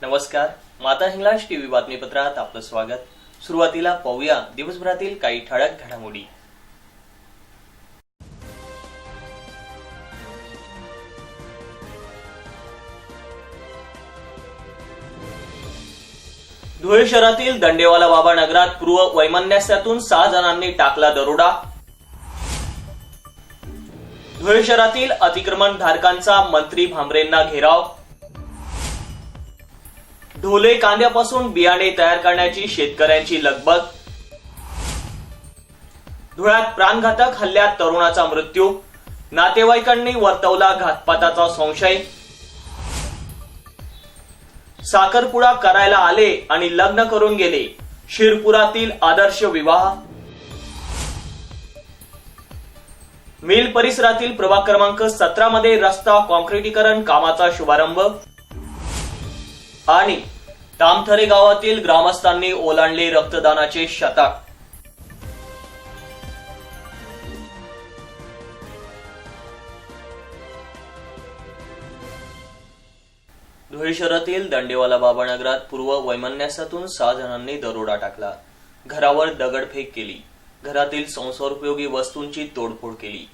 नमस्कार, माता हिंगलाज टीव्ही बातमीपत्रात आपलं स्वागत। सुरुवातीला पाहूया दिवसभरातील काही ठळक घडामोडी। धुळे शहरातील दंडेवाला बाबा नगरात पूर्व वैमनस्यातून 6 जणांनी टाकला दरोडा। धुळे शहरातील अतिक्रमण धारकांचा मंत्री भामरेंना घेराव। ढोले कांद्यापासून बियाणे तयार करण्याची शेतकऱ्यांची लगबग। धुळ्यात प्राणघातक हल्ल्यात तरुणाचा मृत्यू, नातेवाईकांनी वर्तवला घातपाताचा संशय। साखरपुडा करायला आले आणि लग्न करून गेले, शिरपुरातील आदर्श विवाह। मिल परिसरातील प्रभाग क्रमांक 17 मध्ये रस्ता कॉन्क्रिटीकरण कामाचा शुभारंभ। आणि तामथरे गावातील ग्रामस्थांनी ओलांडले रक्तदानाचे शतक। धुळे शहरातील दंडेवाला बाबा नगरात पूर्व वैमनस्यातून 6 जणांनी दरोडा टाकला। घरावर दगडफेक केली, घरातील संसारोपयोगी वस्तूंची तोडफोड केली,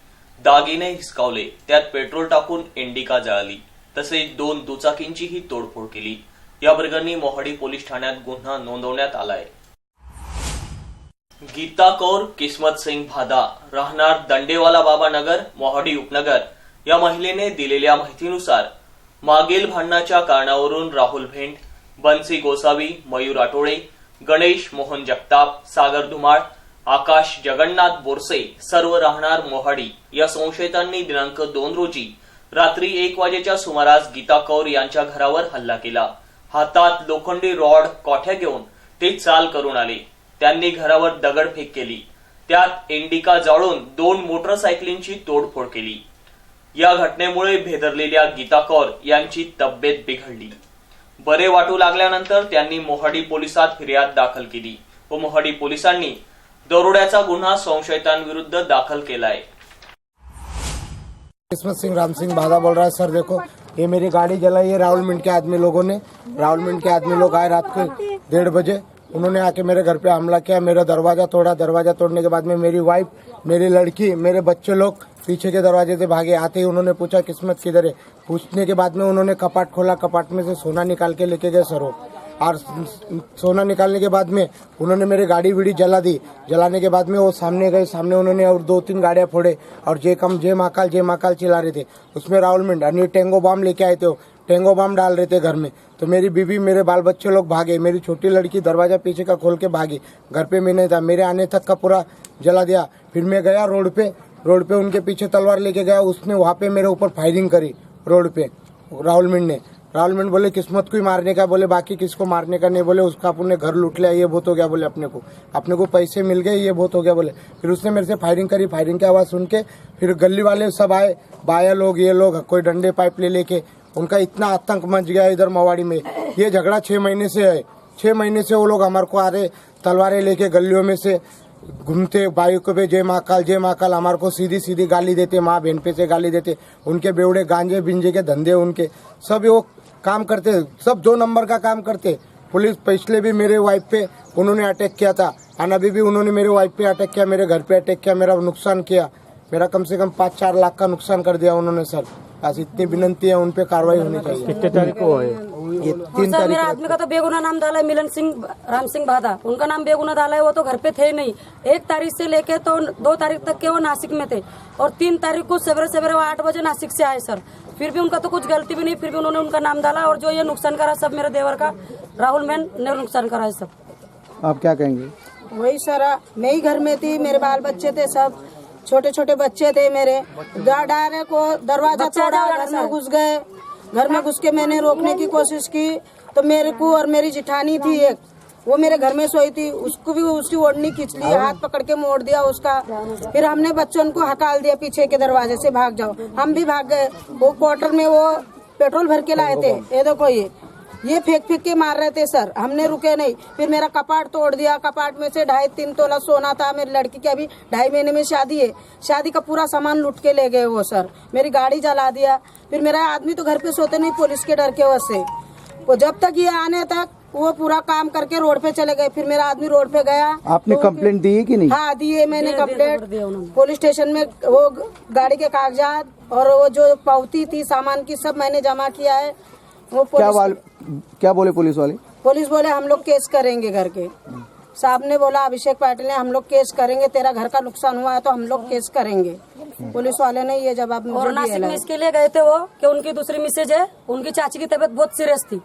दागिने हिसकावले, त्यात पेट्रोल टाकून इंडिका जळाली, तसेच 2 दुचाकींचीही तोडफोड केली। या प्रकरणी मोहाडी पोलीस ठाण्यात गुन्हा नोंदवण्यात आलाय। गीता कौर किस्मत सिंग भादा राहणार दंडेवाला बाबा नगर मोहाडी उपनगर या महिलेने दिलेल्या माहितीनुसार मागील भांडणाच्या कारणावरून राहुल भेंड, बन्सी गोसावी, मयूर आटोळे, गणेश मोहन जगताप, सागर धुमाळ, आकाश जगन्नाथ बोरसे सर्व राहणार मोहाडी या संशयितांनी दिनांक 2 रोजी रात्री 1 वाजेच्या सुमारास गीता कौर यांच्या घरावर हल्ला केला। हातात लोखंडी रॉड काठ्या घेऊन ते चाल करून आले। त्यांनी घरावर दगडफेक केली, त्यात इंडिका जाळून 2 मोटरसायकलींची तोडफोड केली। या घटनेमुळे भेदरलेल्या गीता कौर यांची तब्येत बिघडली। बरे वाटू लागल्यानंतर त्यांनी मोहाडी पोलिसात फिर्याद दाखल केली व मोहाडी पोलिसांनी दरोड्याचा गुन्हा संशयितांविरुद्ध दाखल केलाय। किस्मत सिंह राम सिंह भादा बोल रहा है। सर देखो, ये मेरी गाड़ी जलाई है राहुल मिंट के आदमी लोगों ने। राहुल मिंट के आदमी लोग आए रात को 1:30 बजे, उन्होंने आके मेरे घर पे हमला किया, मेरा दरवाजा तोड़ा। दरवाजा तोड़ने के बाद में मेरी वाइफ, मेरी लड़की, मेरे बच्चे लोग पीछे के दरवाजे से भागे। आते ही उन्होंने पूछा किस्मत किधर है। पूछने के बाद में उन्होंने कपाट खोला, कपाट में से सोना निकाल के लेके गए सर। और सोना निकालने के बाद में उन्होंने मेरी गाड़ी वीड़ी जला दी। जलाने के बाद में वो सामने गए, सामने उन्होंने और 2-3 गाड़ियां फोड़े और जय महाकाल चिल्ला रहे थे। उसमें राहुल मिंट और टेंगो बम लेके आए थे, टेंगो बम डाल रहे थे घर में। तो मेरी बीवी, मेरे बाल बच्चे लोग भागे। मेरी छोटी लड़की दरवाजा पीछे का खोल के भागी, घर पे मैं नहीं था। मेरे आने तक का पूरा जला दिया। फिर मैं गया रोड पे उनके पीछे तलवार लेके गया। उसने वहाँ पे मेरे ऊपर फायरिंग करी रोड पे राहुल मिंट बोले किस्मत को ही मारने का, बोले बाकी किसको मारने का नहीं, बोले उसका अपने घर लूट लिया, ये बहुत हो गया, बोले अपने को पैसे मिल गए, ये बहुत हो गया बोले। फिर उसने मेरे से फायरिंग करी। फायरिंग की आवाज सुन के फिर गली वाले सब आए, बाया लोग, ये लोग, कोई डंडे पाइप लेके। उनका इतना आतंक मच गया इधर मवाड़ी में। ये झगड़ा 6 महीने से है। 6 महीने से वो लोग हमारे को आ रहे तलवारें लेके गलियों में से घूमते, बाइकों पे जय महाकाल हमारे को सीधी गाली देते, माँ बहन पे से गाली देते। उनके बेवड़े गांजे बिंजे के धंधे उनके सब वो काम करते, सब 2 नंबर का काम करते। पुलिस पिछले भी मेरे वाइफ पे उन्होंने अटैक किया था, और अभी भी उन्होंने मेरे वाइफ पे अटैक किया, मेरे घर पे अटैक किया, मेरा नुकसान किया। मेरा कम से कम 5-4 लाख का नुकसान कर दिया उन्होंने सर। बस इतनी विनंती है, उन पे कार्रवाई होनी चाहिए। कितने तारीख को है ये 3 तारीख। मेरा आदमी का तो बेगुनाह नाम डाला है, मिलन सिंह राम सिंह भादा। उनका नाम बेगुनाह डाला है, वो तो घर पे थे नहीं। 1 तारीख से लेके तो 2 तारीख तक के वो नासिक में थे, और 3 तारीख को सवेरे 8 बजे नासिक से आए सर। फिर भी उनका तो कुछ गलती भी नहीं, फिर भी उन्होंने उनका नाम डाला। और जो ये नुकसान करा सब मेरे देवर का राहुल मैन ने नुकसान करा है सब। आप क्या कहेंगे? वही सर, मैं ही घर में थी, मेरे बाल बच्चे थे, सब छोटे बच्चे थे मेरे। डायरे को दरवाजा तोड़ा, घर में घुस गए। घर में घुस के मैंने रोकने की कोशिश की, तो मेरे को और मेरी जिठानी थी एक, वो मेरे घर में सोई थी, उसको भी उसकी ओढ़नी खींच ली, हाथ पकड़ के मोड़ दिया उसका। फिर हमने बच्चों को हकाल दिया पीछे के दरवाजे से, भाग जाओ। हम भी भाग गए। वो क्वार्टर में वो पेट्रोल भर के लाए थे, ये देखो ये फेंक के मार रहे थे सर। हमने रुके नहीं। फिर मेरा कपाट तोड़ दिया। कपाट में से 2.5-3 तोला सोना था। मेरी लड़की की अभी 2.5 महीने में शादी है। शादी का पूरा सामान लूट के ले गए वो सर। मेरी गाड़ी जला दिया। फिर मेरा आदमी तो घर पे सोते नहीं पुलिस के डर के वजह से। वो जब तक ये आने तक वो पूरा काम करके रोड पे चले गए। फिर मेरा आदमी रोड पे गया। आपने तो कंप्लेंट दी है कि नहीं? हाँ दी है मैंने कंप्लेंट। पुलिस स्टेशन में वो गाड़ी के कागजात और वो जो पावती थी सामान की सब मैंने जमा किया है। वो क्या बोले पुलिस वाले? पुलिस बोले हम लोग केस करेंगे घर के। साहब ने बोला अभिषेक पाटिल ने हम लोग केस करेंगे, तेरा घर का नुकसान हुआ है तो हम लोग केस करेंगे। पुलिस वाले ने ये जवाब मुझे और नासिक में इसके लिए गए थे वो कि उनकी दूसरी मिसेज है, उनकी चाची की तबीयत बहुत सीरियस थी,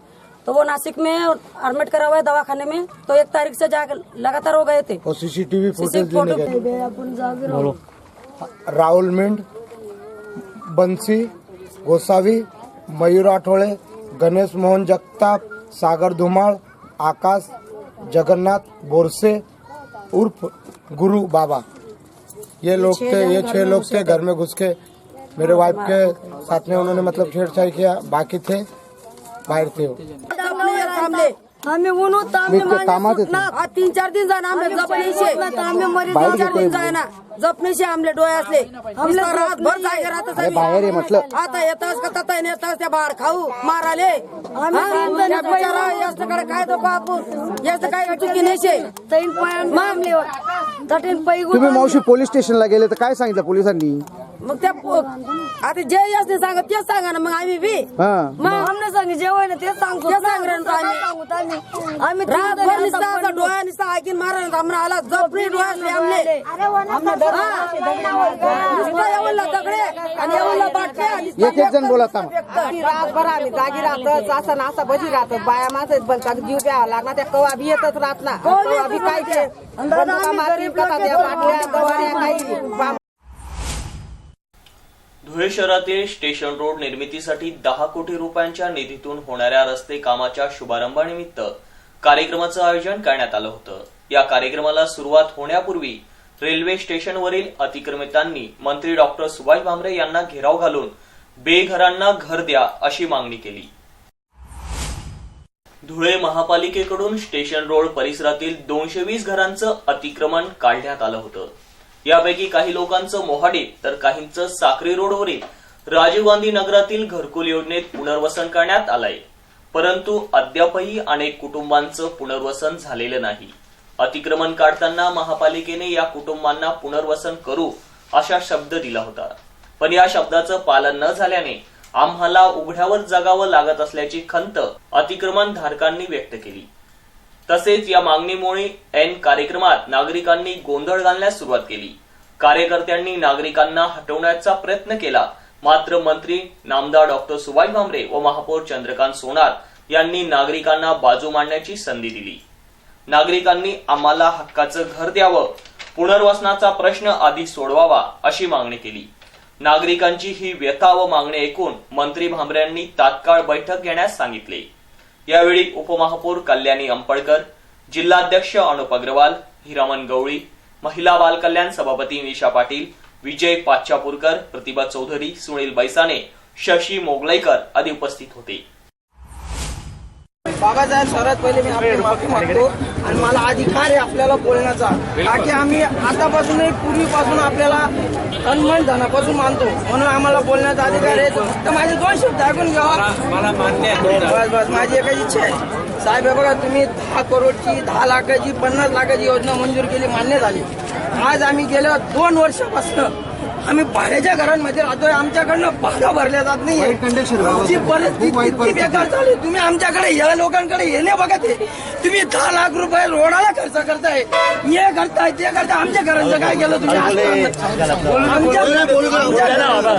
तो वो नासिक में एडमिट करा हुआ है दवाखाने में। तो 1 तारीख से जाकर लगातार वो गए थे और सीसीटीवी फुटेज लेने गए। राहुल मिंट, बंसी गोसावी, मयूर आठवले, गणेश मोहन जगताप, सागर धुमाळ, आकाश जगन्नाथ बोरसे उर्फ गुरु बाबा, ये लोग थे। ये 6 लोग थे। घर में घुस के मेरे वाइफ के साथ में उन्होंने मतलब छेड़छाड़ किया। बाकी थे बाहेर थे वो। आम्ही म्हणून कामात येतो. 3-4 दिन जाणं आमले जपणीचे आम्ही मरी बाहेर 3-4 दिन गेले. जायना जपणीचे आमले डोळे असले आमले रातभर जागे राहतात अरे बाहेर आहे म्हटलं. आता येतास का तता येतास त्या बाहेर खाऊ माराले याच्याकडे काय तो आपण याचं काय चुकी नाही मामले तटीन पै तुम्ही मावशी पोलीस स्टेशनला गेले तर काय सांगितलं पोलिसांनी? मग त्या आता जे यासने सांगत तेच सांगा ना मग आम्ही बी हा. मग आमने सांग जेवण आहे तेच सांगतो ते सांग आम्ही रातभर निसता डोळ्या निसता आखीन मारा आम्हाला आला जपणी डोळ्यातले आमले नुसता एवढला दगडे आणि एवढला बाटले आणि एक जण बोला थांब. रातभर आम्ही जागी राहत असं ना असं बजी राहत बाया माणसं बनतात जीव द्यावा लागणार त्या कवा बी येतच राहत ना कवा बी काय ते बंदुका मारतील का त्या बाटल्या गवाऱ्या काही धुळे शहरातील स्टेशन रोड निर्मितीसाठी 10 कोटी रुपयांच्या निधीतून होणाऱ्या रस्ते कामाच्या शुभारंभानिमित्त कार्यक्रमाचं आयोजन करण्यात आलं होतं। या कार्यक्रमाला सुरुवात होण्यापूर्वी रेल्वे स्टेशनवरील अतिक्रमितांनी मंत्री डॉक्टर सुभाष भामरे यांना घेराव घालून बेघरांना घर द्या अशी मागणी केली। धुळे महापालिकेकडून स्टेशन रोड परिसरातील 220 घरांचं अतिक्रमण काढण्यात आलं होतं। यापैकी काही लोकांचं मोहाडी तर काहींचं साक्री रोडवरील राजीव गांधी नगरातील घरकुल योजनेत पुनर्वसन करण्यात आलंय, परंतु अद्यापही अनेक कुटुंबांचं पुनर्वसन झालेलं नाही। अतिक्रमण काढताना महापालिकेने या कुटुंबांना पुनर्वसन करू अशा शब्द दिला होता, पण या शब्दाचं पालन न झाल्याने आम्हाला उघड्यावर जगावं लागत असल्याची खंत अतिक्रमण धारकांनी व्यक्त केली। तसेच या मागणीमुळे ऐन कार्यक्रमात नागरिकांनी गोंधळ घालण्यास सुरुवात केली। कार्यकर्त्यांनी नागरिकांना हटवण्याचा प्रयत्न केला, मात्र मंत्री नामदार डॉक्टर सुभाष भामरे व महापौर चंद्रकांत सोनार यांनी नागरिकांना बाजू मांडण्याची संधी दिली। नागरिकांनी आम्हाला हक्काचं घर द्यावं, पुनर्वसनाचा प्रश्न आधी सोडवावा अशी मागणी केली। नागरिकांची ही व्यथा व मागणी ऐकून मंत्री भामरेंनी तात्काळ बैठक घेण्यास सांगितले। यावेळी उपमहापौर कल्याणी अंपळकर, जिल्हाध्यक्ष अनुप अग्रवाल, हिरामन गवळी, महिला बाल कल्याण सभापती निशा पाटील, विजय पाचापूरकर, प्रतिभा चौधरी, सुनील बैसाने, शशी मोगलाईकर आदी उपस्थित होते। बाबासाहेब सर्वात पहिले मी आपली माफी मागतो आणि मला अधिकार आहे आपल्याला बोलण्याचा, बाकी आम्ही आतापासून पूर्वीपासून आपल्याला तन्मन धनापासून मानतो, म्हणून आम्हाला बोलण्याचा अधिकार आहे। तर माझे 2 शब्द ऐकून घ्यावा, मला मान्य आहे। बस माझी एकच इच्छा आहे साहेब, हे बघा तुम्ही 10 करोडची 10 लाखाची 50 लाखाची योजना मंजूर केली, मान्य झाली। आज आम्ही गेल्या 2 वर्षापासून आम्ही भाड्याच्या घरांमध्ये राहतोय, आमच्याकडनं भाडं भरल्या जात नाही। आमची परिस्थिती इतकी बेकार झाली, तुम्ही आमच्याकडे या लोकांकडे येणे बघा, ते तुम्ही 10 लाख रुपये रोडाला खर्च करताय, हे करताय ते करताय, आमच्या घरांचं काय केलं तुम्ही आजपर्यंत?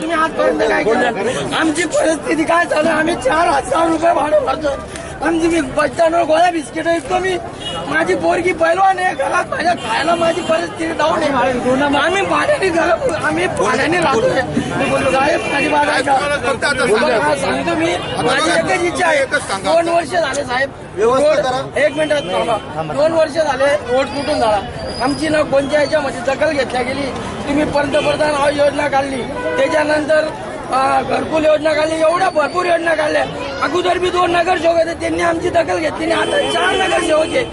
तुम्ही आजपर्यंत काय केलं? आमची परिस्थिती काय चालू, आम्ही 4,000 रुपये भाडं भरतो, आमची मी बच्चांवर गोळ्या बिस्किट विकतो, मी माझी पोरगी पैलवान आहे, घरात माझ्या खायला माझी परिस्थिती डाऊन आहे, आम्ही भाड्याने राहतोय। साहेब माझी बाबा सांगतो मी, माझी एकच इच्छा आहे, 2 वर्ष झाले साहेब, एक मिनिट थांबा, 2 वर्ष झाले रोड तुटून झाला, आमची ना कोणत्या ह्याच्यामध्ये दखल घेतल्या गेली। तुम्ही पंतप्रधान आवास योजना काढली, त्याच्यानंतर घरकुल योजना काढली, एवढ्या भरपूर योजना काढल्या। अगोदर बी 2 नगरसेवक होते, त्यांनी आमची दखल घेतली, आता 4 नगरसेवक आहे।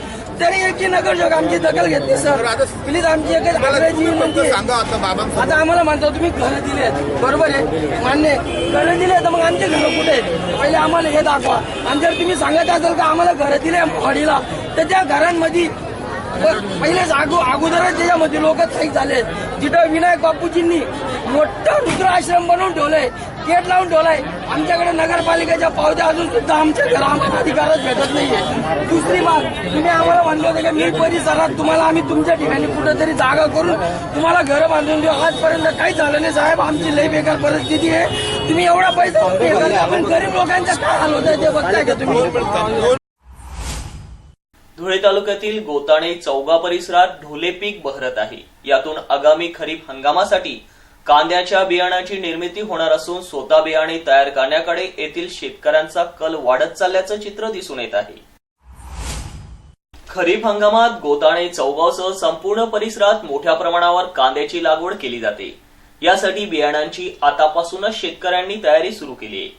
तरी एकही नगरसेवक आमची दखल घेतली सर. प्लीज आमची एक आग्रहाची विनंती आहे. आता आम्हाला म्हणतो तुम्ही घरं दिलेत, बरोबर आहे, मान्य आहे. घरं दिले तर मग आमचे घरं कुठे आहेत पहिले आम्हाला हे दाखवा. आणि जर तुम्ही सांगत असाल का आम्हाला घरं दिले वाडीला, तर त्या घरांमध्ये पहिलेच अगोदरच त्याच्यामध्ये लोक स्थायिक झाले. जिथं विनायक बापूजींनी मोठा रुद्र आश्रम बनवून ठेवलाय, गेट लावून ठेवलाय. आमच्याकडे नगरपालिकेच्या पावत्या अजून सुद्धा आमच्या घरा आम्हाला अधिकारच भेटत नाहीये. दुसरी बात, तुम्ही आम्हाला म्हणलं होतं की मी परिसरात तुम्हाला आम्ही तुमच्या ठिकाणी कुठेतरी जागा करून तुम्हाला घरं बांधून देऊ. आजपर्यंत काहीच झालं नाही साहेब. आमची लई बेकार परिस्थिती आहे. तुम्ही एवढा पैसा पण गरीब लोकांचा काय हाल होत आहे ते बघताय का तुम्ही. धुळे तालुक्यातील गोताणे चौगा परिसरात ढोले पीक बहरत आहे. यातून आगामी खरीप हंगामासाठी कांद्याच्या बियाणाची निर्मिती होणार असून स्वतः बियाणे तयार करण्याकडे येथील शेतकऱ्यांचा कल वाढत चालल्याचं चित्र दिसून येत आहे. खरीप हंगामात गोताणे चौगावसह संपूर्ण परिसरात मोठ्या प्रमाणावर कांद्याची लागवड केली जाते. यासाठी बियाणांची आतापासूनच शेतकऱ्यांनी तयारी सुरू केली आहे.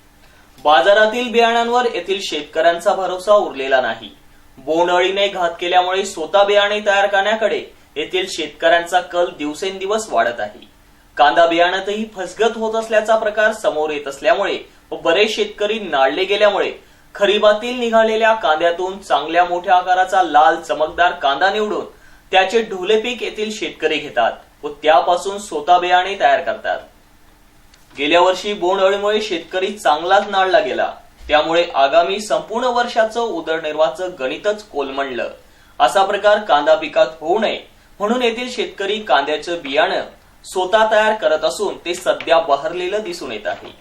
बाजारातील बियाणांवर येथील शेतकऱ्यांचा भरोसा उरलेला नाही. बोंडअळीने घात केल्यामुळे स्वतः बियाणे तयार करण्याकडे येथील शेतकऱ्यांचा कल दिवसेंदिवस वाढत आहे. कांदा बियाणातही फसगत होत असल्याचा प्रकार समोर येत असल्यामुळे व बरेच शेतकरी नाळले गेल्यामुळे खरीपातील निघालेल्या कांद्यातून चांगल्या मोठ्या आकाराचा लाल चमकदार कांदा निवडून त्याचे ढोले पीक येथील शेतकरी घेतात व त्यापासून स्वतः बियाणे तयार करतात. गेल्या वर्षी बोंडअळीमुळे शेतकरी चांगलाच नाळला गेला. त्यामुळे आगामी संपूर्ण वर्षाचं उदरनिर्वाहाचं गणितच कोलमडलं. असा प्रकार कांदा पिकात होऊ नये म्हणून येथील शेतकरी कांद्याचं बियाणं स्वतः तयार करत असून ते सध्या बहरलेलं दिसून येत आहे.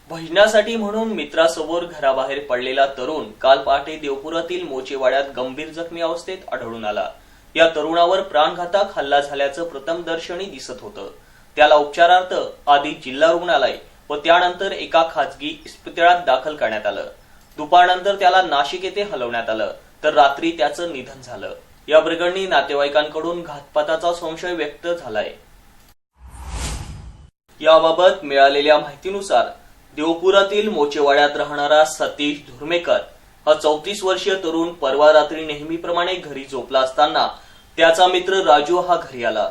भजनासाठी म्हणून मित्रासमोर घराबाहेर पडलेला तरुण काल पहाटे देवपुरातील मोचेवाड्यात गंभीर जखमी अवस्थेत आढळून आला. या तरुणावर प्राणघातक हल्ला झाल्याचं प्रथमदर्शनी दिसत होतं. त्याला उपचारार्थ आधी जिल्हा रुग्णालय व त्यानंतर एका खासगी इस्पितळात दाखल करण्यात आलं. दुपारनंतर त्याला नाशिक येथे हलवण्यात आलं तर रात्री त्याचं निधन झालं. या प्रकरणी नातेवाईकांकडून घातपाताचा संशय व्यक्त झालाय. याबाबत मिळालेल्या माहितीनुसार देवपुरातील मोचेवाड्यात राहणारा सतीश धुर्मेकर हा 34 वर्षीय तरुण परवा रात्री नेहमीप्रमाणे घरी झोपला असताना त्याचा मित्र राजू हा घरी आला.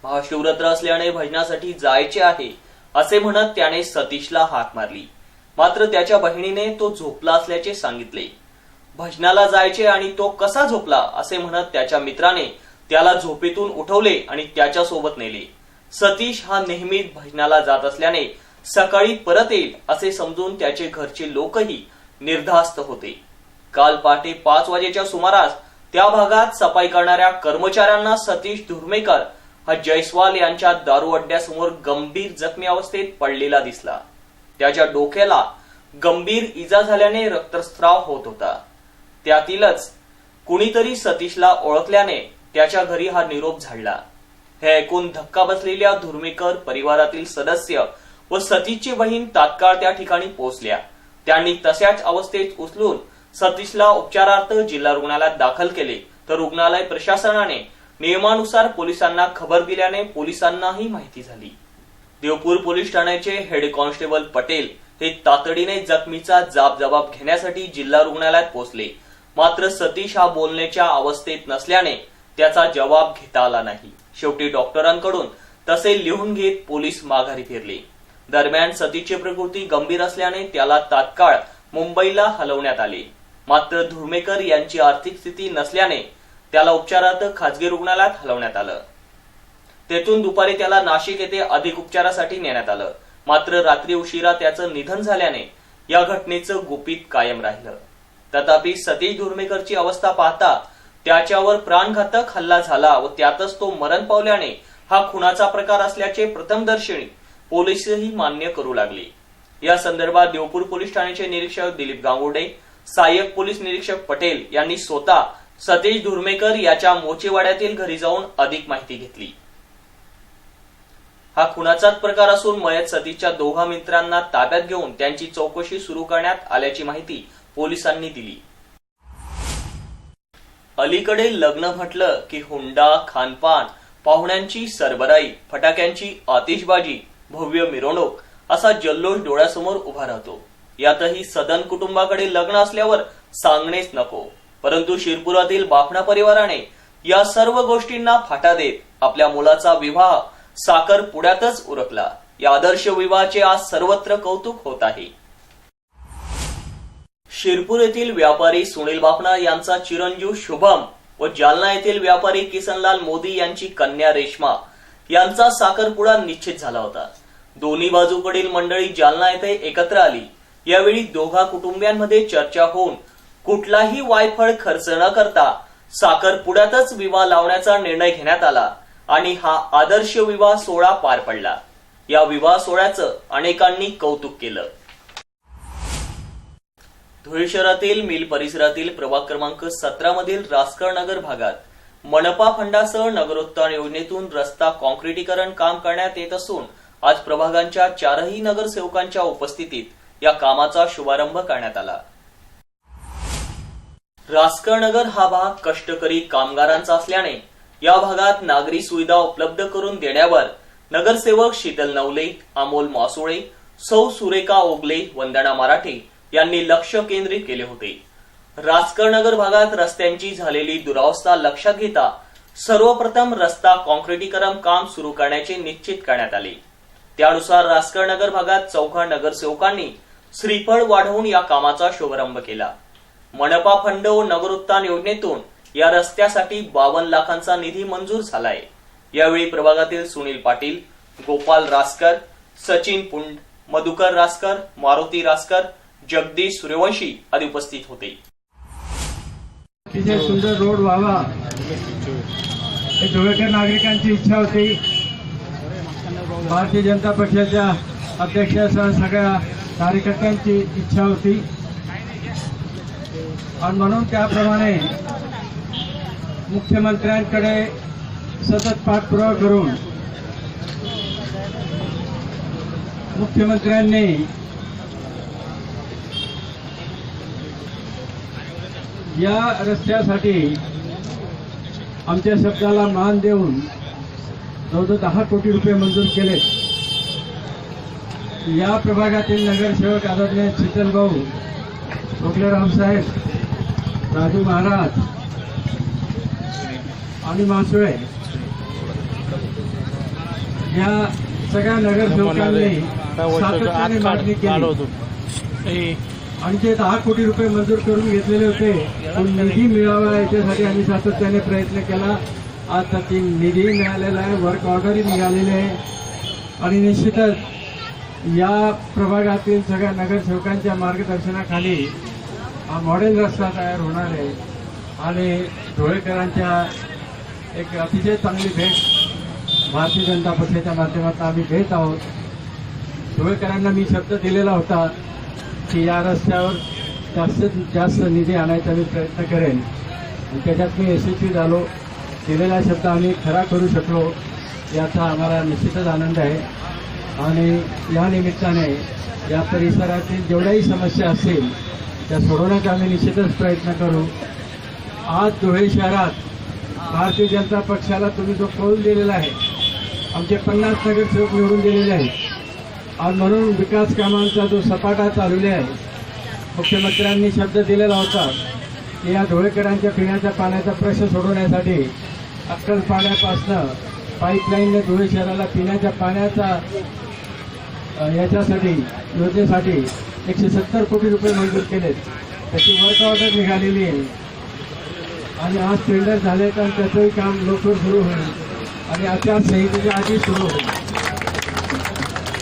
महाशिवरात्र असल्याने भजनासाठी जायचे आहे असे म्हणत त्याने सतीशला हाक मारली. मात्र त्याच्या बहिणीने तो झोपला असल्याचे सांगितले. भजनाला जायचे आणि तो कसा झोपला असे म्हणत त्याच्या मित्राने त्याला झोपेतून उठवले आणि त्याच्या सोबत नेले. सतीश हा नेहमीच भजनाला जात असल्याने सकाळी परत येईल असे समजून त्याचे घरचे लोकही निर्धास्त होते. काल पहाटे 5 वाजेच्या सुमारास त्या भागात सफाई करणाऱ्या कर्मचाऱ्यांना सतीश धुर्मेकर हा जयस्वाल यांच्या दारू अड्ड्यासमोर गंभीर जखमी अवस्थेत पडलेला दिसला. त्याच्या डोक्याला गंभीर इजा झाल्याने रक्तस्राव होत होता. त्यातीलच कुणीतरी सतीशला ओळखल्याने त्याच्या घरी हा निरोप झाडला. हे ऐकून धक्का बसलेल्या धुर्मेकर परिवारातील सदस्य व सतीशची बहीण तात्काळ त्या ठिकाणी पोहोचल्या. त्यांनी तशाच अवस्थेत उचलून सतीशला उपचारार्थ जिल्हा रुग्णालयात दाखल केले तर रुग्णालय प्रशासनाने नियमानुसार पोलिसांना खबर दिल्याने पोलिसांनाही माहिती झाली. देवपूर पोलीस ठाण्याचे हेड कॉन्स्टेबल पटेल हे तातडीने जखमीचा जबाब घेण्यासाठी जिल्हा रुग्णालयात पोहोचले. मात्र सतीश हा बोलण्याच्या अवस्थेत नसल्याने त्याचा जबाब घेता आला नाही. शेवटी डॉक्टरांकडून तसे लिहून घेत पोलीस माघारी फिरले. दरम्यान सतीशची प्रकृती गंभीर असल्याने त्याला तात्काळ मुंबईला हलवण्यात आले. मात्र धुर्मेकर यांची आर्थिक स्थिती नसल्याने त्याला उपचारार्थ खासगी रुग्णालयात हलवण्यात आलं. तेथून दुपारी त्याला नाशिक येथे अधिक उपचारासाठी नेण्यात आलं. मात्र रात्री उशिरा त्याचं निधन झाल्याने या घटनेचं गुपित कायम राहिलं. तथापि सतीश धुर्मेकरची अवस्था पाहता त्याच्यावर प्राणघातक हल्ला झाला व त्यातच तो मरण पावल्याने हा खुनाचा प्रकार असल्याचे प्रथमदर्शनी पोलीसही मान्य करू लागले. या संदर्भात देवपूर पोलीस ठाण्याचे निरीक्षक दिलीप गांगुर्डे, सहाय्यक पोलीस निरीक्षक पटेल यांनी स्वतः सतीश धुर्मेकर याच्या मोचेवाड्यातील घरी जाऊन अधिक माहिती घेतली. हा खुनाचाच प्रकार असून मयत सतीशच्या दोघा मित्रांना ताब्यात घेऊन त्यांची चौकशी सुरू करण्यात आल्याची माहिती पोलिसांनी दिली. अलीकडे लग्न म्हटलं की हुंडा, खानपान, पाहुण्यांची सरबराई, फटाक्यांची आतिषबाजी, भव्य मिरवणूक असा जल्लोष डोळ्यासमोर उभा राहतो. यातही सदन कुटुंबाकडे लग्न असल्यावर सांगणेच नको. परंतु शिरपुरातील बाफना परिवाराने या सर्व गोष्टींना फाटा देत आपल्या मुलाचा विवाह साखरपुड्यातच उरकला। या आदर्श विवाहाचे आज सर्वत्र कौतुक होत आहे। शिरपूर येथील व्यापारी सुनील बाफना यांचा चिरंजीव शुभम व जालना येथील व्यापारी किसनलाल मोदी यांची कन्या रेश्मा यांचा साखरपुडा निश्चित झाला होता। दोन्ही बाजूकडील मंडळी जालना येथे एकत्र आली। यावेळी दोघा कुटुंबियांमध्ये चर्चा होऊन कुठलाही वायफळ खर्च न करता साखरपुड्यातच विवाह लावण्याचा निर्णय घेण्यात आला आणि हा आदर्श विवाह सोहळा पार पडला। या विवाह सोहळ्याचं अनेकांनी कौतुक केलं। धुळे शहरातील मिल परिसरातील प्रभाग क्रमांक 17 मधील रासकर नगर भागात मनपा फंडासह नगरोत्थान योजनेतून रस्ता कॉन्क्रिटीकरण काम करण्यात येत असून आज प्रभागांच्या 4ही नगरसेवकांच्या उपस्थितीत या कामाचा शुभारंभ करण्यात आला। रासकर नगर हा भाग कष्टकरी कामगारांचा असल्याने या भागात नागरी सुविधा उपलब्ध करून देण्यावर नगरसेवक शीतल नवले, अमोल मासोळे, सौ सुरेखा ओगले, वंदना मराठे यांनी लक्ष केंद्रित केले होते। रासकर नगर भागात रस्त्यांची झालेली दुरावस्था लक्षात घेता सर्वप्रथम रस्ता कॉन्क्रिटीकरण काम सुरू करण्याचे निश्चित करण्यात आले। त्यानुसार रासकर नगर भागात चौघा नगरसेवकांनी श्रीफळ वाढवून या कामाचा शुभारंभ केला। मनपा फंड व नगरोत्थान योजनेतून या रस्त्यासाठी 52 लाखांचा निधी मंजूर झालाय। यावेळी प्रभागातील सुनील पाटील, गोपाल रासकर, सचिन पुंड, मधुकर रासकर, मारुती रासकर, जगदीश सूर्यवंशी आदी उपस्थित होते। तिथे सुंदर रोड व्हावा हे धुळेकर नागरिकांची इच्छा होती। भारतीय जनता पक्षाच्या अध्यक्षासह सगळ्या कार्यकर्त्यांची इच्छा होती आणि म्हणून त्याप्रमाणे मुख्यमंत्र्यांकडे सतत पाठपुरावा करून मुख्यमंत्र्यांनी या रस्त्यासाठी आमच्या शब्दाला मान देऊन जवळजवळ 10 कोटी रुपये मंजूर केले। या प्रभागातील नगरसेवक आदरणीय शीतल भाऊ, ओगले रामसाहेब, राजू महाराज आणि मासोळे या सगळ्या नगरसेवकांनी सातत्याने मागणी केली आणि ते 10 कोटी रुपये मंजूर करून घेतलेले होते। पण निधी मिळावा याच्यासाठी आम्ही सातत्याने प्रयत्न केला। आज ती निधी मिळालेला आहे, वर्क ऑर्डरही निघालेली आहे आणि निश्चितच या प्रभागातील सगळ्या नगरसेवकांच्या मार्गदर्शनाखाली हा मॉडेल रस्ता तयार होणार आहे आणि धुळेकरांच्या एक अतिशय चांगली भेट भारतीय जनता पक्षाच्या माध्यमातून आम्ही घेत आहोत। धुळेकरांना मी शब्द दिलेला होता की या रस्त्यावर जास्तीत जास्त निधी आणायचा मी प्रयत्न करेन आणि त्याच्यात मी यशस्वी झालो। दिलेला शब्द आम्ही खरा करू शकलो याचा आम्हाला निश्चितच आनंद आहे आणि या निमित्ताने या परिसरातील जेवढ्याही समस्या असतील त्या सोडवण्याचा आम्ही निश्चितच प्रयत्न करू। आज धुळे शहरात भारतीय जनता पक्षाला तुम्ही जो कौल दिलेला आहे, आमचे 50 नगरसेवक निवडून दिलेले आहेत आणि म्हणून विकास कामांचा जो सपाटा चालवला आहे, मुख्यमंत्र्यांनी शब्द दिलेला होता की या धुळेकरांच्या पिण्याच्या पाण्याचा प्रश्न सोडवण्यासाठी अक्कलपाड्यापासनं पाईपलाईनने धुळे शहराला पिण्याच्या पाण्याचा याच्यासाठी योजनेसाठी 170 कोटी रुपये मंजूर केलेत। त्याची वर्क ऑर्डर निघालेली आहे आणि आज टेंडर झाले तर त्याचंही काम लवकर सुरू होईल आणि आचारसंहितेच्या आधी सुरू होईल।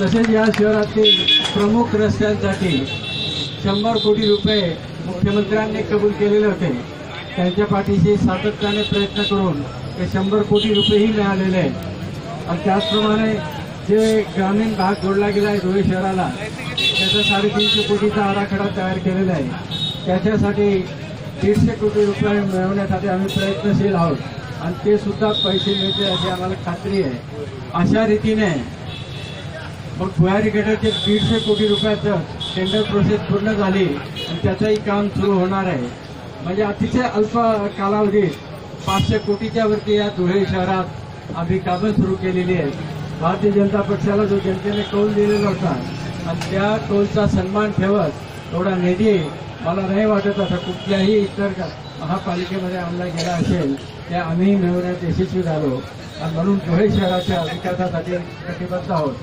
तसेच या शहरातील प्रमुख रस्त्यांसाठी 100 कोटी रुपये मुख्यमंत्र्यांनी कबूल केलेले होते। त्यांच्या पाठीशी सातत्याने प्रयत्न करून ते 100 कोटी रुपयेही मिळालेले आहेत आणि त्याचप्रमाणे जे ग्रामीण भाग जोडला गेला आहे धुळे शहराला, त्याचा 350 कोटीचा आराखडा तयार केलेला आहे। त्याच्यासाठी 150 कोटी रुपये मिळवण्यासाठी आम्ही प्रयत्नशील आहोत आणि ते सुद्धा पैसे मिळतील अशी आम्हाला खात्री आहे। अशा रीतीने मग भुयारी गटाचे 150 कोटी रुपयाचं टेंडर प्रोसेस पूर्ण झाली आणि त्याचंही काम सुरू होणार आहे। म्हणजे अतिशय अल्प कालावधीत 500 कोटीच्या वरती या धुळे शहरात आम्ही कामं सुरू केलेली आहेत। भारतीय जनता पक्षाला जो जनतेने कौल दिलेला होता आणि त्या कौलचा सन्मान ठेवत एवढा निधी मला नाही वाटत आता कुठल्याही इतर महापालिकेमध्ये अंमलात गेला असेल ते आम्ही मिळवण्यात यशस्वी झालो आणि म्हणून धुळे शहराच्या विकासासाठी कटिबद्ध आहोत.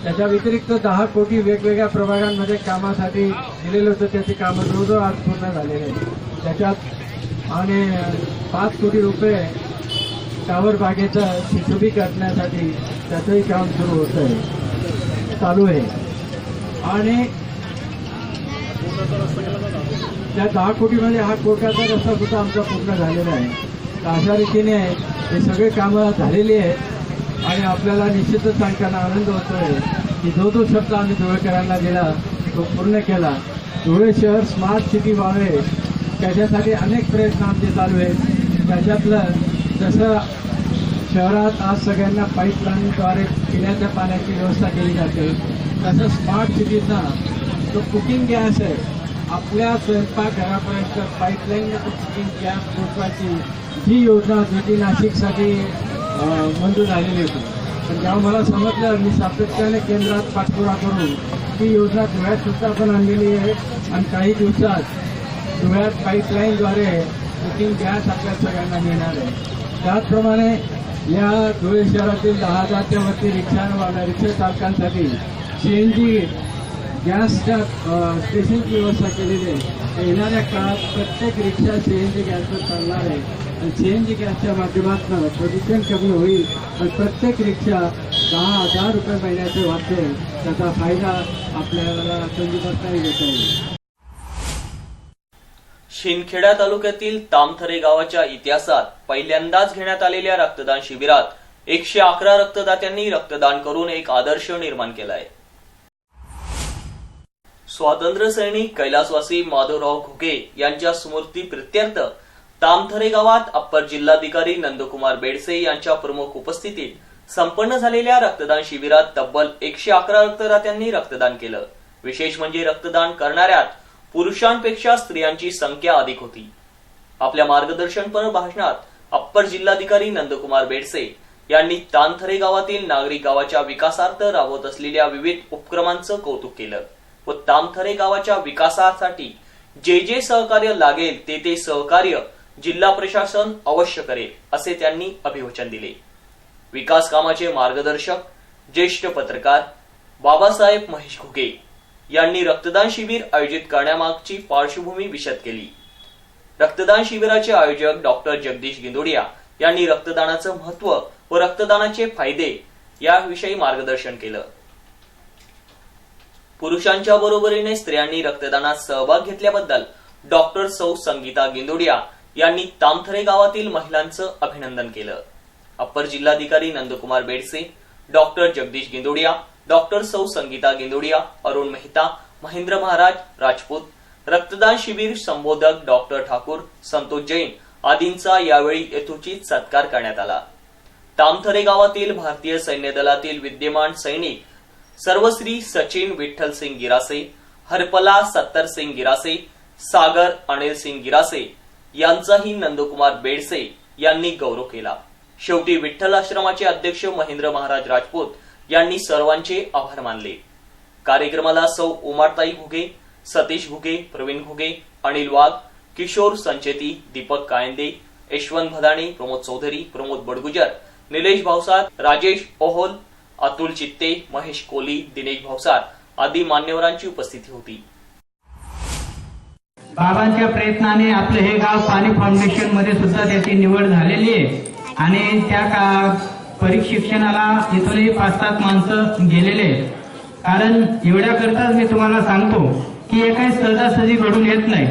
त्याच्या व्यतिरिक्त 10 कोटी वेगवेगळ्या प्रभागांमध्ये कामासाठी दिलेलं होतं, त्याची कामं जवळजवळ आज पूर्ण झालेले आहेत. त्याच्यात आणि 5 कोटी रुपये टावर बागेचं सुशोभी करण्यासाठी त्याचंही काम सुरू होत आहे, चालू आहे. आणि त्या 10 कोटीमध्ये हा कोट्याचा रस्ता सुद्धा आमचा पूर्ण झालेला आहे. तर अशा रीतीने हे सगळे कामं झालेली आहेत आणि आपल्याला निश्चितच सांगताना आनंद होतोय की जो शब्द आम्ही धुळेकरांना दिला तो पूर्ण केला. धुळे शहर स्मार्ट सिटी व्हावे त्याच्यासाठी अनेक प्रयत्न आमचे चालू आहेत. त्याच्यातलं जसं शहरात आज सगळ्यांना पाईपलाईनद्वारे पिण्याच्या पाण्याची व्यवस्था केली जाते, तसं स्मार्ट सिटीजना जो कुकिंग गॅस आहे आपल्या स्वयंपाकघरापर्यंत पाईपलाईन कुकिंग गॅस पोचवायची ही योजना जी नाशिकसाठी मंजूर झालेली होती. पण जेव्हा मला समजलं मी सातत्याने केंद्रात पाठपुरावा करून ती योजना धुळ्यात सुद्धा पण आणलेली आहे आणि काही दिवसात धुळ्यात पाईपलाईनद्वारे कुकिंग गॅस आपल्या सगळ्यांना मिळणार आहे. त्याचप्रमाणे या धुळे शहरातील 10,000च्या वरती रिक्षा चालकांसाठी CNG गॅसच्या स्टेशनची व्यवस्था केलेली आहे. येणाऱ्या काळात प्रत्येक रिक्षा CNG गॅसवर चालणार आहे आणि CNG गॅसच्या माध्यमातून प्रदूषण कमी होईल. पण प्रत्येक रिक्षा 10,000 रुपये महिन्याचे वाचेल, त्याचा फायदा आपल्याला संजीवनाही घेता येईल. शिंदखेडा तालुक्यातील तामथरे गावाच्या इतिहासात पहिल्यांदाच घेण्यात आलेल्या रक्तदान शिबिरात 111 रक्तदात्यांनी रक्तदान करून एक आदर्श निर्माण केला आहे. स्वातंत्र्य सैनिक कैलासवासी माधवराव घुगे यांच्या स्मृती प्रित्यर्थ तामथरे गावात अप्पर जिल्हाधिकारी नंदकुमार बेडसे यांच्या प्रमुख उपस्थितीत संपन्न झालेल्या रक्तदान शिबिरात तब्बल 111 रक्तदात्यांनी रक्तदान केलं. विशेष म्हणजे रक्तदान करणाऱ्यात पुरुषांपेक्षा स्त्रियांची संख्या अधिक होती. आपल्या मार्गदर्शनपर भाषणात अप्पर जिल्हाधिकारी नंदकुमार बेडसे यांनी तामथरे गावातील नागरिक गावाच्या विकासार्थ राबवत असलेल्या विविध उपक्रमांचं कौतुक केलं व तामथरे गावाच्या विकासासाठी जे जे सहकार्य लागेल ते सहकार्य जिल्हा प्रशासन अवश्य करेल असे त्यांनी अभिवचन दिले. विकास कामाचे मार्गदर्शक ज्येष्ठ पत्रकार बाबासाहेब महेश घुगे यांनी रक्तदान शिबिर आयोजित करण्यामागची पार्श्वभूमी विशद केली. रक्तदान शिबिराचे आयोजक डॉक्टर जगदीश गिंदोडिया यांनी रक्तदानाचं महत्व व रक्तदानाचे फायदे याविषयी मार्गदर्शन केलं. पुरुषांच्या बरोबरीने स्त्रियांनी रक्तदानात सहभाग घेतल्याबद्दल डॉक्टर सौ संगीता गिंदोडिया यांनी तामथरे गावातील महिलांचं अभिनंदन केलं. अप्पर जिल्हाधिकारी नंदकुमार बेडसे, डॉक्टर जगदीश गिंदोडिया, डॉक्टर सौ संगीता गिंदोडिया, अरुण मेहता, महेंद्र महाराज राजपूत, रक्तदान शिबिर संबोधक डॉक्टर ठाकूर, संतोष जैन आदींचा यावेळी यथोचित सत्कार करण्यात आला. तामथरे गावातील भारतीय सैन्य दलातील विद्यमान सैनिक सर्वश्री सचिन विठ्ठल सिंग गिरासे, हरपला सत्तर सिंग गिरासे, सागर अनिल सिंग गिरासे यांचाही नंदकुमार बेडसे यांनी गौरव केला. शेवटी विठ्ठल आश्रमाचे अध्यक्ष महेंद्र महाराज राजपूत यांनी सर्वांचे आभार मानले. कार्यक्रमाला सौ उमाताई घुगे, सतीश घुगे, प्रवीण घुगे, अनिल वाघ, किशोर संचेती, दीपक कायंदे, यशवंत भदाणे, प्रमोद चौधरी, प्रमोद बडगुजर, निलेश भावसार, राजेश ओहोल, अतुल चित्ते, महेश कोली, दिनेश भावसार आदी मान्यवरांची उपस्थिती होती. बाबांच्या प्रयत्नाने आपलं हे गाव पाणी फाउंडेशन मध्ये सुद्धा त्याची निवड झालेली आहे आणि त्या परीशिक्षणाला इथूनही 5-7 माणसं गेलेले. कारण एवढ्या करताच मी तुम्हाला सांगतो की हे काही सहजासहजी घडून येत नाही.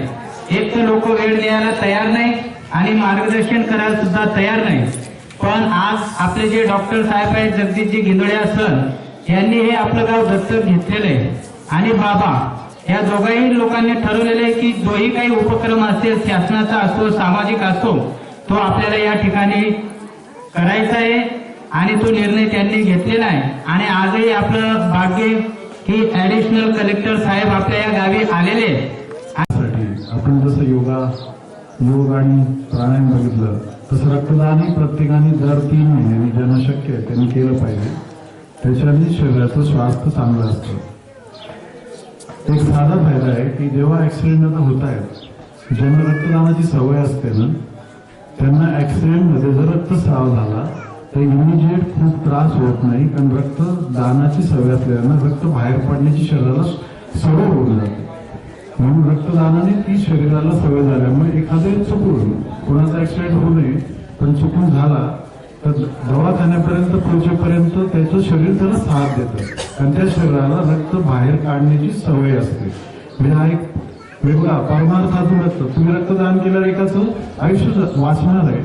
एक तर लोक वेळ द्यायला तयार नाही आणि मार्गदर्शन करायला सुद्धा तयार नाही. पण आज आपले जे डॉक्टर साहेब आहेत जगदीशजी गिंदोडिया सर यांनी हे आपलं गाव दत्तक घेतलेलं आहे आणि बाबा या दोघाही लोकांनी ठरवलेलं आहे की जोही काही उपक्रम असेल शासनाचा असो सामाजिक असो तो आपल्याला या ठिकाणी करायचा आहे आणि तो निर्णय त्यांनी घेतलेला आहे. आणि आजही आपलं भाग्य की ऍडिशनल कलेक्टर साहेब आपल्या या गावी आलेले. आपण जसं योग आणि प्राणायाम बघितलं तसं रक्तदानही प्रत्येकाने दर 3 महिन्यांनी ज्यांना शक्य आहे त्यांनी केलं पाहिजे. त्याच्याने शरीराचं स्वास्थ्य चांगलं असतं. एक साधा फायदा आहे की जेव्हा ऍक्सिडेंट आता होत आहेत ज्यांना रक्तदानाची सवय असते ना त्यांना ऍक्सिडेंटमध्ये जर रक्तस्राव झाला तर इमिजिएट खूप त्रास होत नाही, कारण रक्तदानाची सवय असलेल्यांना रक्त बाहेर पडण्याची शरीराला सवय होऊन जाते. म्हणून रक्तदानाने ती शरीराला सवय झाल्यामुळे एखादे चुकून कोणाचा ऍक्सिडेंट होऊ नये, पण चुकून झाला तर दवाखान्यापर्यंत पोहोचेपर्यंत त्याचं शरीर त्याला साथ देतं, कारण त्या शरीराला रक्त बाहेर काढण्याची सवय असते. म्हणजे हा एक वेगळा परमार्थातून रक्त, तुम्ही रक्तदान केल्यावर एकाचं आयुष्य वाचणार आहे,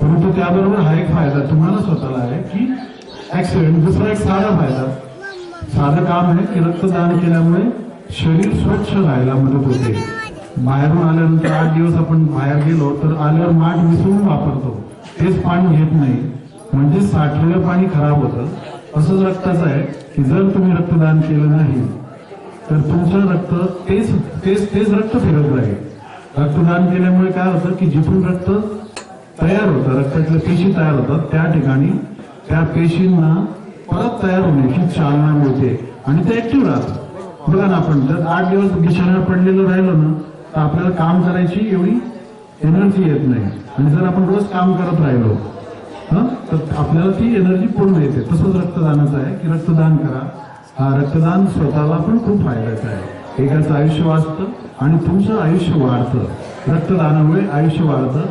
परंतु त्याबरोबर हा एक फायदा तुम्हाला स्वतःला आहे की ऍक्सिडेंट. दुसरा एक साधा फायदा, साधं काम आहे की रक्तदान केल्यामुळे शरीर स्वच्छ राहायला मदत होते. बाहेरून आल्यानंतर 8 दिवस आपण बाहेर गेलो तर आल्यावर माठ मिसळून वापरतो, तेच पाणी घेत नाही, म्हणजे साठलेलं पाणी खराब होतं. असंच रक्ताचं आहे की जर तुम्ही रक्तदान केलं नाही तर तुमचं रक्त तेच रक्त फिरत राहील. रक्तदान केल्यामुळे काय होतं की जिथून रक्त तयार होतं, रक्तातल्या पेशी तयार होतात, त्या ठिकाणी त्या पेशींना परत तयार होण्याची चालना मिळते आणि ते ऍक्टिव्ह राहतात. बघा ना, आपण जर 8 दिवस बिछाण्यावर पडलेलं राहिलो ना तर आपल्याला काम करायची एवढी एनर्जी येत नाही, आणि जर आपण रोज काम करत राहिलो तर आपल्याला ती एनर्जी पूर्ण येते. तसंच रक्तदानाचं आहे की रक्तदान करा. हा रक्तदान स्वतःला पण खूप फायद्याचा आहे. एकाचं आयुष्य वाचतं आणि तुमचं आयुष्य वाढतं. रक्तदानामुळे आयुष्य वाढतं,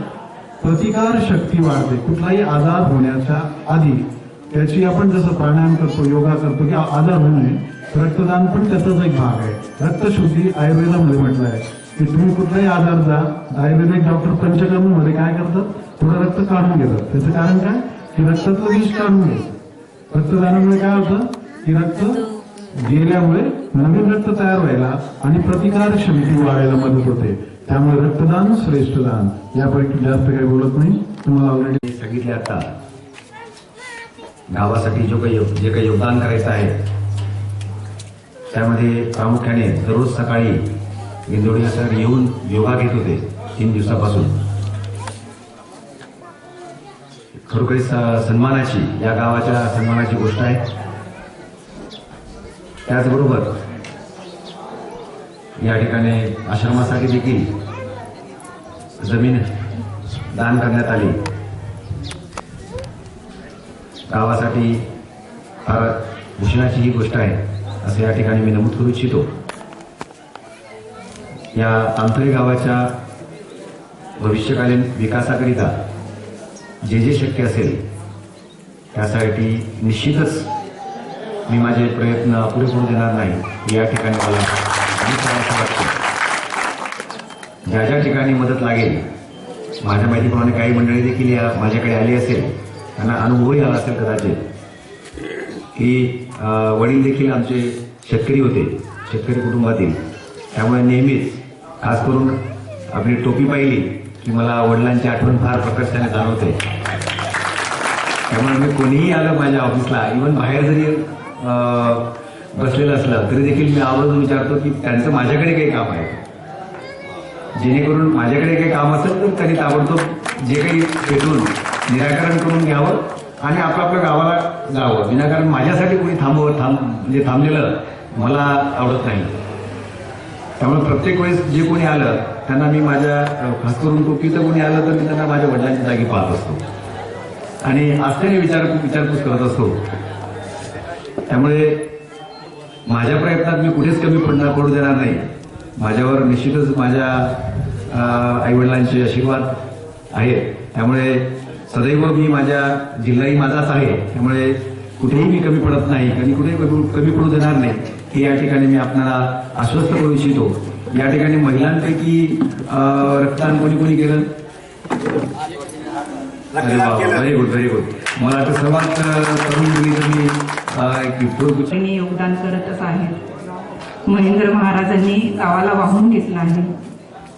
प्रतिकार शक्ती वाढते. कुठलाही आजार होण्याच्या आधी त्याची आपण जसं प्राणायाम करतो, योगा करतो की आजार होऊ नये, रक्तदान पण त्याचाच एक भाग आहे. रक्तशुद्धी आयुर्वेदामध्ये म्हटलं आहे की तुम्ही कुठलाही आजार जा, आयुर्वेदिक डॉक्टर पंचकर्ममध्ये काय करतात, थोडं रक्त काढून घेतात. त्याचं कारण काय की रक्तातलं विष काढून घ्यायचं. रक्तदानामुळे काय होतं की रक्त गेल्यामुळे नवीन रक्त तयार व्हायला आणि प्रतिकार क्षमती वाढायला मदत होते. त्यामुळे रक्तदान श्रेष्ठ दान. यापैकी जास्त काही बोलत नाही, तुम्हाला ऑलरेडी सांगितले. आता गावासाठी जे काही योगदान करायचं आहे त्यामध्ये प्रामुख्याने दररोज सकाळी इंदोरी सर येऊन योगा घेत होते 3 दिवसापासून. खरोखरी सन्मानाची, या गावाच्या सन्मानाची गोष्ट आहे. त्याचबरोबर या ठिकाणी आश्रमासाठी देखील जमीन दान करण्यात आली. गावासाठी फार भूषणाची ही गोष्ट आहे असं या ठिकाणी मी नमूद करू इच्छितो. या तांतोळी गावाच्या भविष्यकालीन विकासाकरिता जे शक्य असेल त्यासाठी निश्चितच मी माझे प्रयत्न अपुरे पडू देणार नाही. या ठिकाणी मला वाटतं ज्या ठिकाणी मदत लागेल, माझ्या माहितीप्रमाणे काही मंडळी देखील या माझ्याकडे आली असेल, त्यांना अनुभवही आला असेल कदाचित की वडील देखील आमचे शेतकरी होते, शेतकरी कुटुंबातील. त्यामुळे नेहमीच खास करून आपली टोपी पाहिली की मला वडिलांची आठवण फार प्रकर्षाने जाणवते. त्यामुळे मी कोणीही आलं माझ्या ऑफिसला, इव्हन बाहेर जरी बसलेलं असलं तरी देखील मी आवर्जून विचारतो की त्यांचं माझ्याकडे काही काम आहे, जेणेकरून माझ्याकडे काही काम असेल तर त्यांनी ताबडतोब जे काही भेटून निराकरण करून घ्यावं आणि आपल्या गावाला जावं. विनाकारण माझ्यासाठी कोणी म्हणजे थांबलेलं मला आवडत नाही. त्यामुळे प्रत्येक वेळेस जे कोणी आलं त्यांना मी माझ्या, खास करून टोपीचं कोणी आलं तर मी त्यांना माझ्या वडिलांच्या जागी पाहत असतो आणि आस्थेने विचारपूस करत असतो. त्यामुळे माझ्या प्रयत्नात मी कुठेच कमी पडू देणार नाही. माझ्यावर निश्चितच माझ्या आईवडिलांचे आशीर्वाद आहेत. त्यामुळे सदैव मी, माझ्या जिल्हाही माझाच आहे, त्यामुळे कुठेही मी कमी पडत नाही आणि कुठेही कमी पडू देणार नाही हे या ठिकाणी मी आपल्याला आश्वस्त करू इच्छितो. या ठिकाणी महिलांपैकी रक्तदान कोणी केलं? Very good. मला आता सर्वात तरुण मुली योगदान करतच आहे. महेंद्र महाराजांनी गावाला वाहून घेतलं आहे.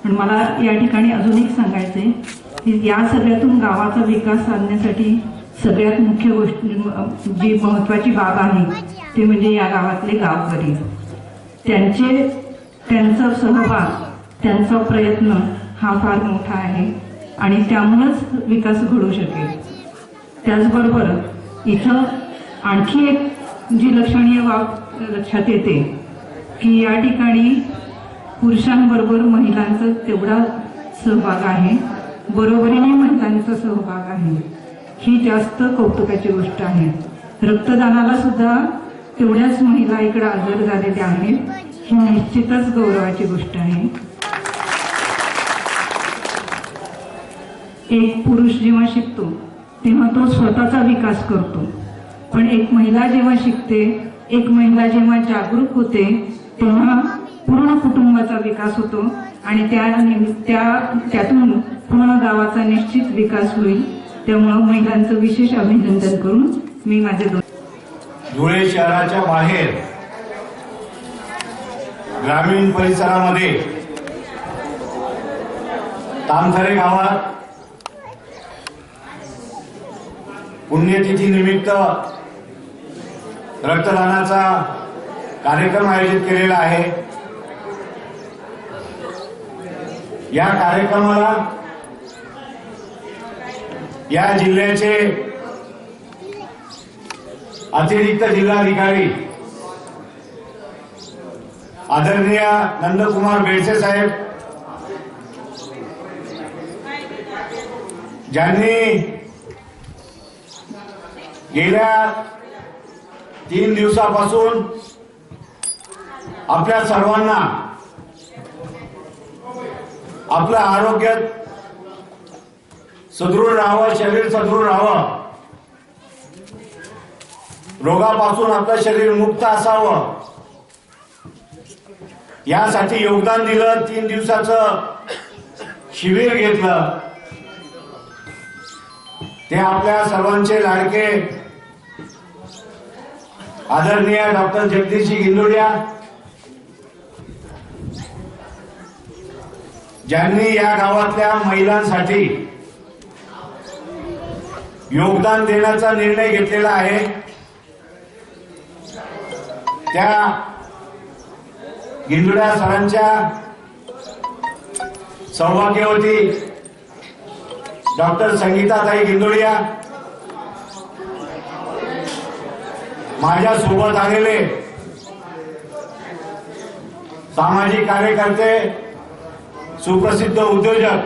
पण मला या ठिकाणी अजून एक सांगायचंय की या सगळ्यातून गावाचा विकास साधण्यासाठी सगळ्यात मुख्य गोष्ट, जी महत्वाची बाब आहे ते म्हणजे या गावातले गावकरी, त्यांचा सहभाग, त्यांचा प्रयत्न हा फार मोठा आहे आणि त्यामुळेच विकास घडू शकेल. त्याचबरोबर इथं आणखी एक जी लक्षणीय बाब लक्षात येते की या ठिकाणी पुरुषांबरोबर महिलांचा तेवढा सहभाग आहे, बरोबरीने महिलांचा सहभाग आहे. ही जास्त कौतुकाची गोष्ट आहे. रक्तदानाला सुद्धा तेवढ्याच महिला इकडे हजर झालेल्या आहेत. ही निश्चितच गौरवाची गोष्ट आहे. एक पुरुष जेव्हा शिकतो तेव्हा तो स्वतःचा विकास करतो, पण एक महिला जेव्हा शिकते, एक महिला जेव्हा जागरूक होते, तेव्हा पूर्ण कुटुंबाचा विकास होतो आणि त्यातून पूर्ण गावाचा निश्चित विकास होईल. त्यामुळे महिलांचं विशेष अभिनंदन करून मी माझे धुळे शहराच्या बाहेर ग्रामीण परिसरामध्ये तामथरे गावात पुण्यतिथी निमित्त रक्तदानाचा कार्यक्रम आयोजित केलेला आहे. या कार्यक्रमाला या जिल्ह्याचे अतिरिक्त जिल्हाधिकारी आदरणीय नंदकुमार बेडसे साहेब, ज्यांनी गेल्या 3 दिवसापासून आपल्या सर्वांना आपलं आरोग्य सदृढ राहावं, शरीर सदृढ राहावं, रोगापासून आपलं शरीर मुक्त असावं, यासाठी योगदान दिलं. 3 दिवसाचं शिबिर घेतलं. ते आपल्या सर्वांचे लाडके आदरणीय डॉक्टर जगदीशजी गिंदोडिया, ज्यांनी या गावातल्या महिलांसाठी योगदान देण्याचा निर्णय घेतलेला आहे. त्या गिंदोडिया सरांच्या सौभाग्यवती डॉक्टर संगीताताई गिंदोडिया, माझ्या सोबत आलेले सामाजिक कार्यकर्ते, सुप्रसिद्ध उद्योजक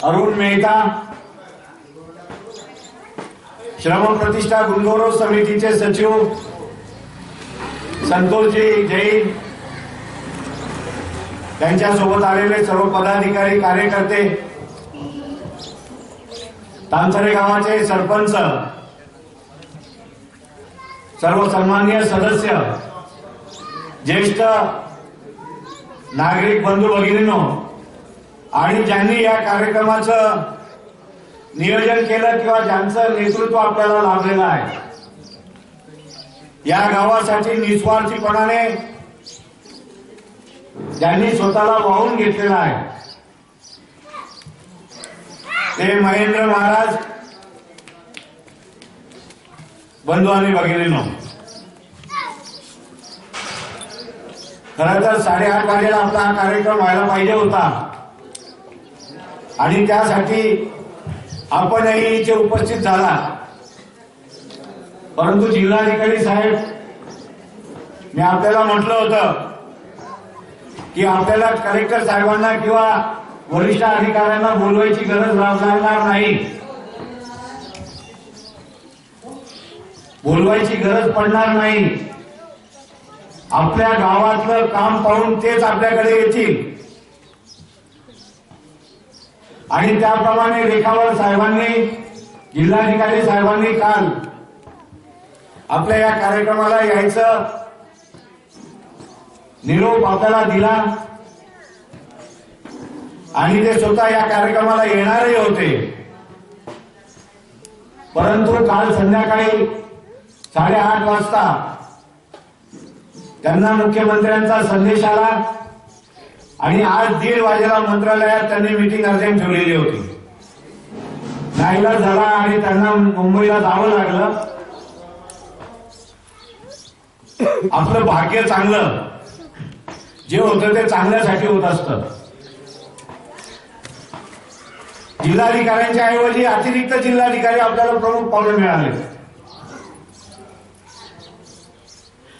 अरुण मेहता, श्रम प्रतिष्ठा गुणगौरव समितीचे सचिव संतोषजी जैन, त्यांच्यासोबत आलेले सर्व पदाधिकारी, कार्यकर्ते, तामथरे गावाचे सरपंच, सर्व सन्माननीय सदस्य, ज्येष्ठ नागरिक बंधू भगिनींनो, आणि ज्यांनी या कार्यक्रमाचं नियोजन केलं किंवा ज्यांचं नेतृत्व आपल्याला लाभलेलं आहे, या गावासाठी निस्वार्थीपणाने ज्यांनी स्वतःला वाहून घेतलेला आहे, ते महेंद्र महाराज, बंधू आणि भगिनींनो, खरं तर 8:30 वाजेला आपला हा कार्यक्रम व्हायला पाहिजे होता आणि त्यासाठी आपणही इथे उपस्थित झाला. परंतु जिल्हाधिकारी साहेब, मी आपल्याला म्हटलं होतं की आपल्याला कलेक्टर साहेबांना किंवा वरिष्ठ अधिकाऱ्यांना बोलवायची गरज लागणार नाही, बोलवायची गरज पडणार नाही. आपल्या गावातलं काम पाहून तेच आपल्याकडे येतील आणि त्याप्रमाणे रेखावर साहेबांनी, जिल्हाधिकारी साहेबांनी काल आपल्या या कार्यक्रमाला यायचं निरोप आपल्याला दिला आणि ते स्वतः या कार्यक्रमाला येणारही होते. परंतु काल संध्याकाळी 8:30 वाजता त्यांना मुख्यमंत्र्यांचा संदेश आला आणि आज 1:30 वाजेला मंत्रालयात त्यांनी मीटिंग अर्जंट ठेवलेली होती. नाईलाज झाला आणि त्यांना मुंबईला जावं लागलं. आपलं भाग्य चांगलं, जे होतं ते चांगल्यासाठी होत असतं. जिल्हाधिकाऱ्यांच्या ऐवजी अतिरिक्त जिल्हाधिकारी आपल्याला प्रमुख पाहुणे मिळाले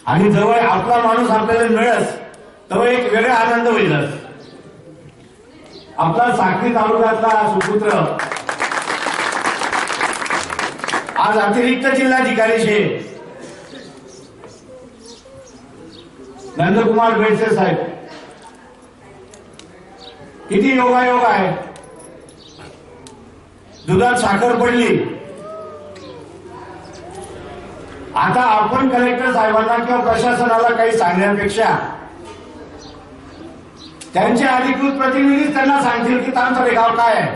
आणि जवळ आपला माणूस आपल्याला मिळत तो एक वेगळा आनंद होईलच. आपला साक्री तालुक्यातला सुपुत्र आज अतिरिक्त जिल्हाधिकारी शे नंदकुमार बेडसे साहेब, किती योगायोग आहे. दुधात साखर पडली. आता आपण कलेक्टर साहेबांना किंवा प्रशासनाला काही सांगण्यापेक्षा त्यांचे अधिकृत प्रतिनिधीच त्यांना सांगतील की तामसरे गाव काय आहे,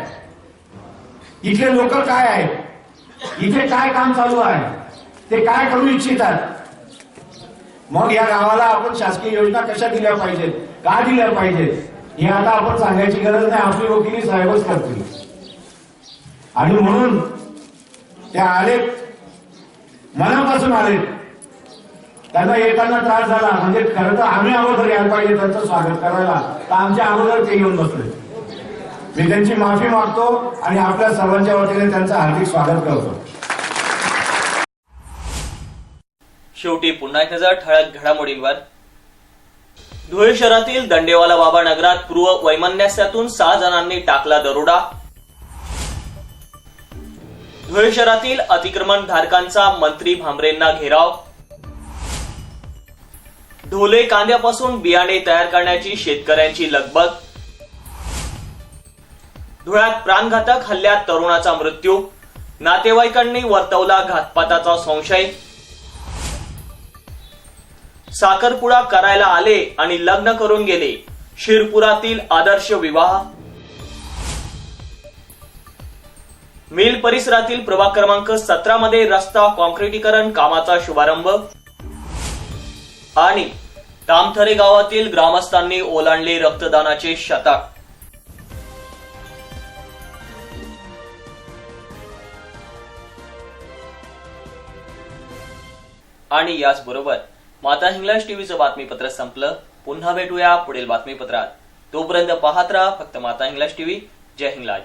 इथले लोक काय आहेत, इथे काय काम चालू आहे, ते काय करू इच्छितात. मग या गावाला आपण शासकीय योजना कशा दिल्या पाहिजेत, का दिल्या पाहिजेत, हे आता आपण सांगायची गरज नाही. आपली वकिली साहेबच करतील. आणि म्हणून ते आलेत, मनापासून आलेत. त्यांना येताना त्रास झाला म्हणजे खरं तर आम्ही अगोदर यायला पाहिजे त्यांचं स्वागत करायला, तर आमच्या अगोदर ते येऊन बसले. मी त्यांची माफी मागतो आणि आपल्या सर्वांच्या वतीने त्यांचं हार्दिक स्वागत करतो. शेवटी पुन्हा एक नजर ठळक घडामोडींवर. धुळे शहरातील दंडेवाला बाबा नगरात पूर्व वैमनस्यातून 6 जणांनी टाकला दरोडा. धुळे शहरातील अतिक्रमण धारकांचा मंत्री भामरेंना घेराव. ढोले कांद्यापासून बियाणे तयार करण्याची शेतकऱ्यांची लगबग. धुळ्यात प्राणघातक हल्ल्यात तरुणाचा मृत्यू, नातेवाईकांनी वर्तवला घातपाताचा संशय. साखरपुडा करायला आले आणि लग्न करून गेले, शिरपुरातील आदर्श विवाह. मिल परिसरातील प्रभाग क्रमांक 17 मध्ये रस्ता कॉन्क्रिटीकरण कामाचा शुभारंभ. आणि तामथरे गावातील ग्रामस्थांनी ओलांडले रक्तदानाचे शतक. आणि याचबरोबर माता हिंगलाज टीव्हीचं बातमीपत्र संपलं. पुन्हा भेटूया पुढील बातमीपत्रात. तोपर्यंत पाहत राहा फक्त माता हिंगलाज टीव्ही. जय हिंगलाज.